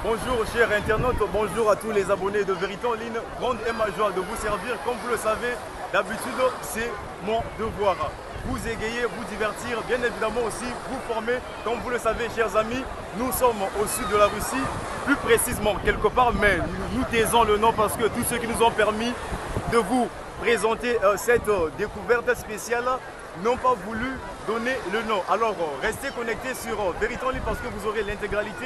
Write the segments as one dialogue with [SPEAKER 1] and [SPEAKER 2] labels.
[SPEAKER 1] Bonjour chers internautes, bonjour à tous les abonnés de Vérité en ligne. Grande est ma joie de vous servir. Comme vous le savez, d'habitude c'est mon devoir. Vous égayer, vous divertir, bien évidemment aussi vous former. Comme vous le savez chers amis, nous sommes au sud de la Russie, plus précisément quelque part, mais nous taisons le nom parce que tous ceux qui nous ont permis de vous présenter cette découverte spéciale n'ont pas voulu donner le nom. Alors restez connectés sur Vérité en ligne parce que vous aurez l'intégralité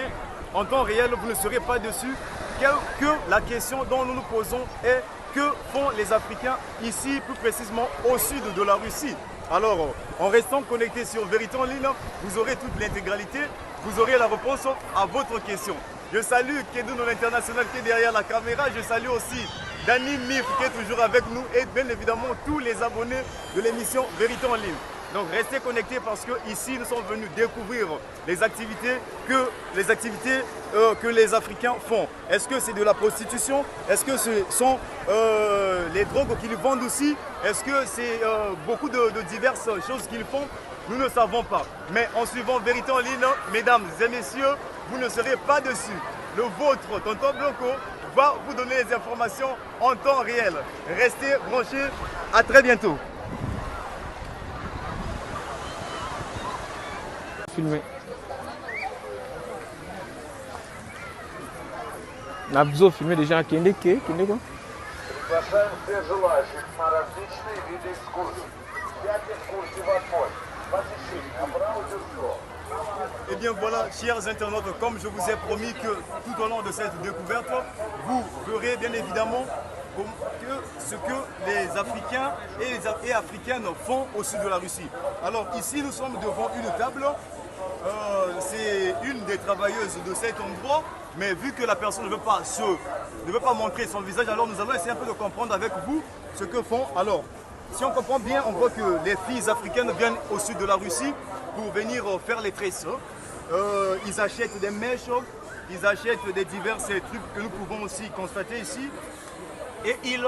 [SPEAKER 1] en temps réel, vous ne serez pas dessus. Que la question dont nous nous posons est que font les Africains ici, plus précisément au sud de la Russie. Alors, en restant connecté sur Vérité en ligne, vous aurez toute l'intégralité, vous aurez la réponse à votre question. Je salue Kedoun l'international qui est derrière la caméra, je salue aussi Dani Mif qui est toujours avec nous et bien évidemment tous les abonnés de l'émission Vérité en ligne. Donc restez connectés parce que ici nous sommes venus découvrir les activités que les Africains font. Est-ce que c'est de la prostitution? Est-ce que ce sont les drogues qu'ils vendent aussi? Est-ce que c'est beaucoup de diverses choses qu'ils font? Nous ne savons pas. Mais en suivant Vérité en ligne, mesdames et messieurs, vous ne serez pas dessus. Le vôtre, Tonton Blanco, va vous donner les informations en temps réel. Restez branchés. À très bientôt.
[SPEAKER 2] Filmer. На обзор filmer déjà Kende quoi?
[SPEAKER 3] Приглашаем всех желающих на различные виды экскурсий. 5 экскурсий в одной. Посещение, Абрау-Дюрсо.
[SPEAKER 1] Et bien voilà, chers internautes, comme je vous ai promis que tout au long de cette découverte, vous verrez bien évidemment ce que les Africains et Africaines font au sud de la Russie. Alors ici, nous sommes devant une table. C'est une des travailleuses de cet endroit, mais vu que la personne ne veut pas montrer son visage, alors nous allons essayer un peu de comprendre avec vous ce que font. Alors, si on comprend bien, on voit que les filles africaines viennent au sud de la Russie pour venir faire les tresses. Ils achètent des mèches, ils achètent des divers trucs que nous pouvons aussi constater ici. Et ils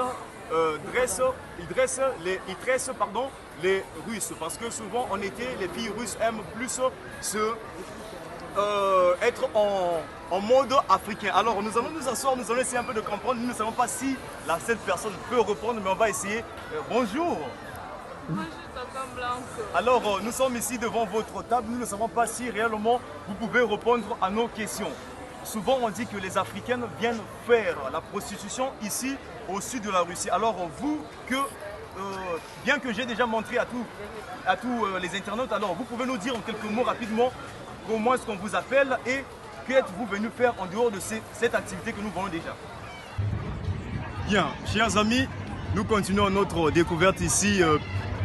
[SPEAKER 1] tressent les Russes. Parce que souvent en été, les filles russes aiment plus être en mode africain. Alors nous allons nous asseoir, nous allons essayer un peu de comprendre. Nous ne savons pas si cette personne peut répondre, mais on va essayer. Bonjour.
[SPEAKER 4] Bonjour, Tonton Blanco.
[SPEAKER 1] Alors nous sommes ici devant votre table. Nous ne savons pas si réellement vous pouvez répondre à nos questions. Souvent on dit que les Africaines viennent faire la prostitution ici au sud de la Russie. Alors vous, bien que j'ai déjà montré à tous les internautes, alors vous pouvez nous dire en quelques mots rapidement comment est-ce qu'on vous appelle et que êtes-vous venu faire en dehors de cette activité que nous voyons déjà. Bien, chers amis, nous continuons notre découverte ici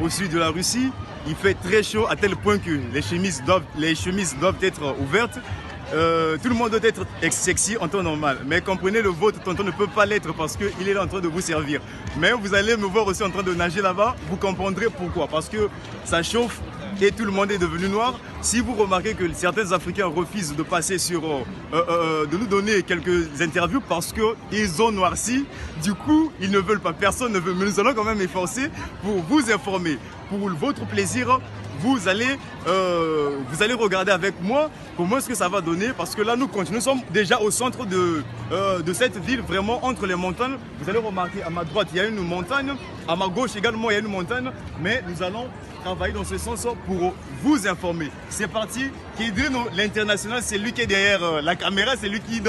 [SPEAKER 1] au sud de la Russie. Il fait très chaud à tel point que les chemises doivent être ouvertes. Tout le monde doit être sexy en temps normal. Mais comprenez, le vôtre, tonton ne peut pas l'être parce qu'il est là en train de vous servir. Mais vous allez me voir aussi en train de nager là-bas. Vous comprendrez pourquoi. Parce que ça chauffe et tout le monde est devenu noir. Si vous remarquez que certains Africains refusent de passer de nous donner quelques interviews parce qu'ils ont noirci, du coup, ils ne veulent pas. Personne ne veut. Mais nous allons quand même efforcer pour vous informer. Pour votre plaisir, vous allez regarder avec moi comment est-ce que ça va donner parce que là nous continuons, nous sommes déjà au centre de cette ville, vraiment entre les montagnes. Vous allez remarquer à ma droite il y a une montagne, à ma gauche également il y a une montagne, mais nous allons travailler dans ce sens pour vous informer. C'est parti, Kedoun l'international, c'est lui qui est derrière la caméra, c'est lui qui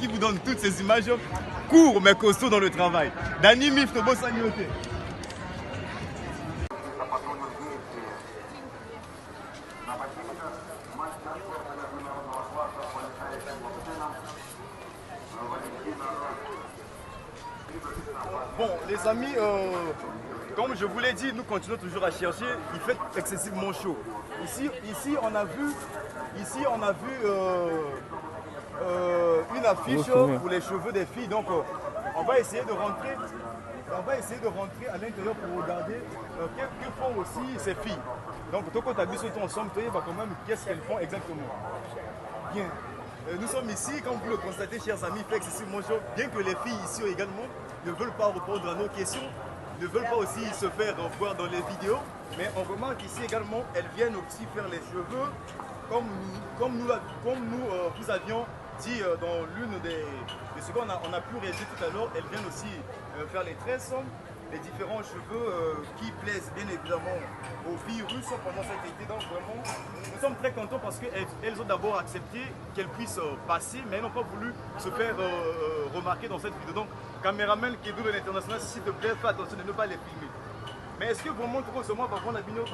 [SPEAKER 1] vous donne toutes ces images courts mais costauds dans le travail. Dani Mif Tobo Sanyote. Bon, les amis, comme je vous l'ai dit, nous continuons toujours à chercher. Il fait excessivement chaud. Ici on a vu une affiche pour les cheveux des filles. Donc, on va essayer de rentrer à l'intérieur pour regarder que font aussi ces filles. Donc, quand tu as vu ce ton ensemble, tu vas quand même qu'est-ce qu'elles font exactement. Bien. Nous sommes ici, comme vous le constatez, chers amis, il fait excessivement chaud. Bien que les filles ici également ne veulent pas répondre à nos questions, ne veulent pas aussi se faire voir dans les vidéos, mais on remarque ici également, elles viennent aussi faire les cheveux, comme nous vous avions dit dans l'une des ce qu'on a pu réaliser tout à l'heure, elles viennent aussi faire les tresses, les différents cheveux qui plaisent bien évidemment aux filles russes pendant cet été. Donc vraiment, nous sommes très contents parce qu'elles ont d'abord accepté qu'elles puissent passer, mais elles n'ont pas voulu se faire remarquer dans cette vidéo. Donc, caméraman qui est de l'international, s'il te plaît, fais attention de ne pas les filmer. Mais est-ce que vraiment trop ce mois par contre la vidéo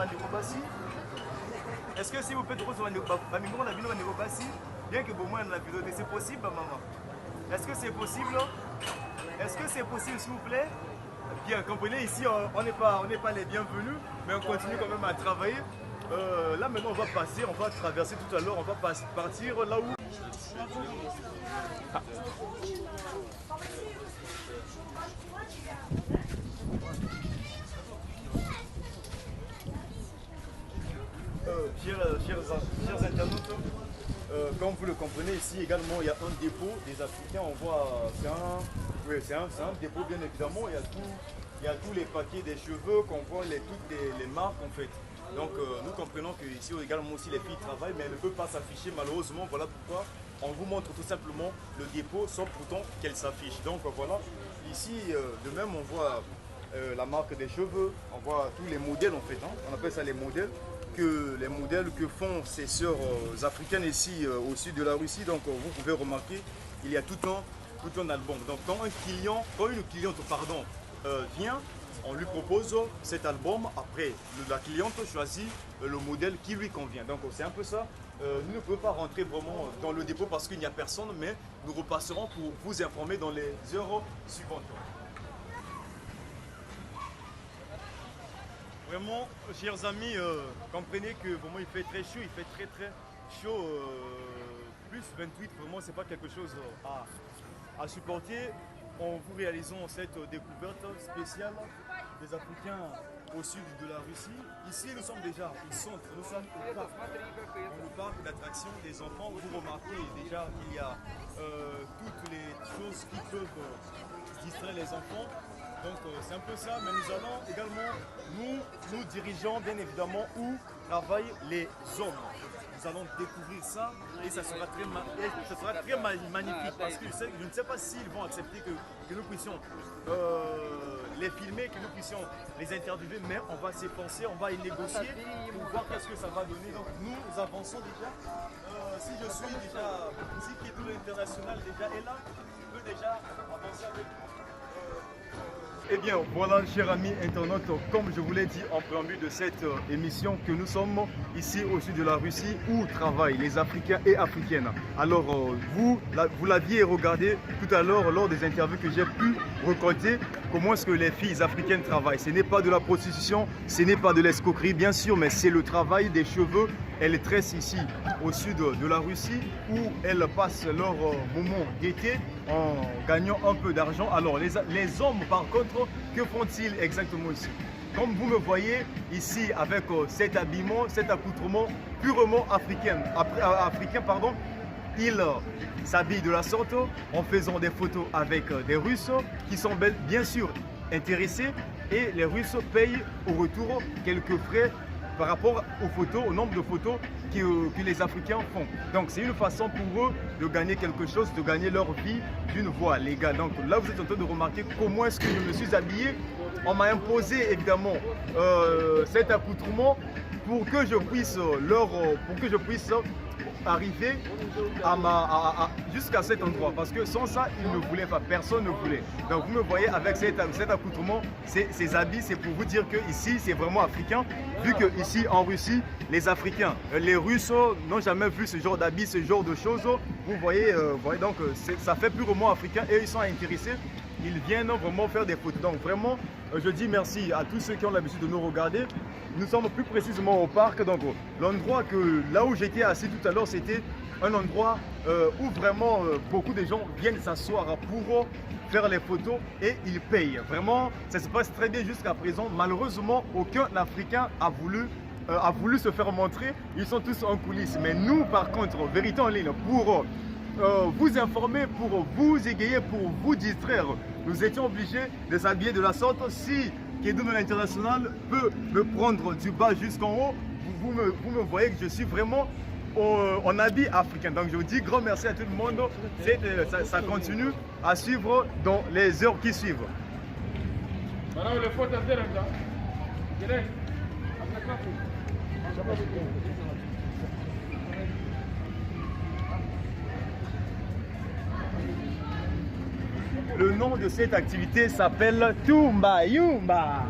[SPEAKER 1] est-ce que si vous faites trop ce la vidéo bien que vous moins la vidéo, c'est possible maman? Est-ce que c'est possible? Est-ce que c'est possible s'il vous plaît? Bien, comprenez, ici on n'est pas les bienvenus, mais on continue quand même à travailler. Là maintenant on va passer, on va traverser tout à l'heure, on va partir là où... Chers internautes, comme vous le comprenez, ici également il y a un dépôt des Africains. On voit, c'est un dépôt bien évidemment. Il y a tous les paquets des cheveux qu'on voit, toutes les marques en fait. Donc nous comprenons qu'ici également aussi les filles travaillent, mais elles ne peuvent pas s'afficher malheureusement. Voilà pourquoi on vous montre tout simplement le dépôt sans pourtant qu'elles s'affichent. Donc voilà, ici de même on voit la marque des cheveux, on voit tous les modèles en fait, hein. On appelle ça les modèles que font ces sœurs africaines ici au sud de la Russie. Donc vous pouvez remarquer, il y a tout un album. Donc quand une cliente vient, on lui propose cet album. Après, la cliente choisit le modèle qui lui convient. Donc c'est un peu ça. Nous ne pouvons pas rentrer vraiment dans le dépôt parce qu'il n'y a personne, mais nous repasserons pour vous informer dans les heures suivantes. Vraiment, chers amis, comprenez que vraiment il fait très chaud, il fait très chaud, plus 28, vraiment c'est pas quelque chose à supporter. En vous réalisant cette découverte spéciale des Africains au sud de la Russie. Ici nous sommes déjà au centre, nous sommes au parc, dans le parc d'attraction des enfants. Vous remarquez déjà qu'il y a toutes les choses qui peuvent distraire les enfants. Donc c'est un peu ça, mais nous allons également, nous dirigeons bien évidemment où travaillent les hommes. Nous allons découvrir ça et ça sera très magnifique parce que je ne sais pas s'ils vont accepter que nous puissions les filmer, que nous puissions les interviewer, mais on va s'efforcer, on va y négocier pour voir qu'est-ce que ça va donner. Donc nous avançons déjà. Si je suis déjà, si Kédougou International déjà est là, je peux déjà avancer avec vous. Eh bien, voilà, chers amis internautes, comme je vous l'ai dit en préambule de cette émission, que nous sommes ici au sud de la Russie où travaillent les Africains et Africaines. Alors, vous l'aviez regardé tout à l'heure lors des interviews que j'ai pu récolter, comment est-ce que les filles africaines travaillent. Ce n'est pas de la prostitution, ce n'est pas de l'escroquerie, bien sûr, mais c'est le travail des cheveux. Elles tressent ici au sud de la Russie où elles passent leur moment d'été en gagnant un peu d'argent. Alors les hommes par contre, que font-ils exactement ici? Comme vous me voyez ici avec cet habillement, cet accoutrement purement africain, ils s'habillent de la sorte en faisant des photos avec des Russes qui sont bien sûr intéressés et les Russes payent au retour quelques frais par rapport aux photos, au nombre de photos que les Africains font. Donc c'est une façon pour eux de gagner quelque chose, de gagner leur vie d'une voie légale. Donc là vous êtes en train de remarquer comment est-ce que je me suis habillé. On m'a imposé évidemment cet accoutrement pour que je puisse arriver jusqu'à cet endroit, parce que sans ça ils ne voulaient pas, personne ne voulait. Donc vous me voyez avec cet accoutrement, ces habits, c'est pour vous dire que ici c'est vraiment africain, vu que ici en Russie les Africains, les Russes n'ont jamais vu ce genre d'habits, ce genre de choses. Vous voyez, donc ça fait purement africain et ils sont intéressés. Ils viennent vraiment faire des photos. Donc vraiment, je dis merci à tous ceux qui ont l'habitude de nous regarder. Nous sommes plus précisément au parc. Donc l'endroit là où j'étais assis tout à l'heure, c'était un endroit où vraiment beaucoup de gens viennent s'asseoir pour faire les photos et ils payent. Vraiment, ça se passe très bien jusqu'à présent. Malheureusement, aucun Africain a voulu se faire montrer. Ils sont tous en coulisses. Mais nous, par contre, vérité en ligne, pour vous informer, pour vous égayer, pour vous distraire, nous étions obligés de s'habiller de la sorte. Si Kédougou International peut me prendre du bas jusqu'en haut, vous me voyez que je suis vraiment en habit africain. Donc je vous dis grand merci à tout le monde. Ça continue à suivre dans les heures qui suivent. Le nom de cette activité s'appelle Tumba Yumba.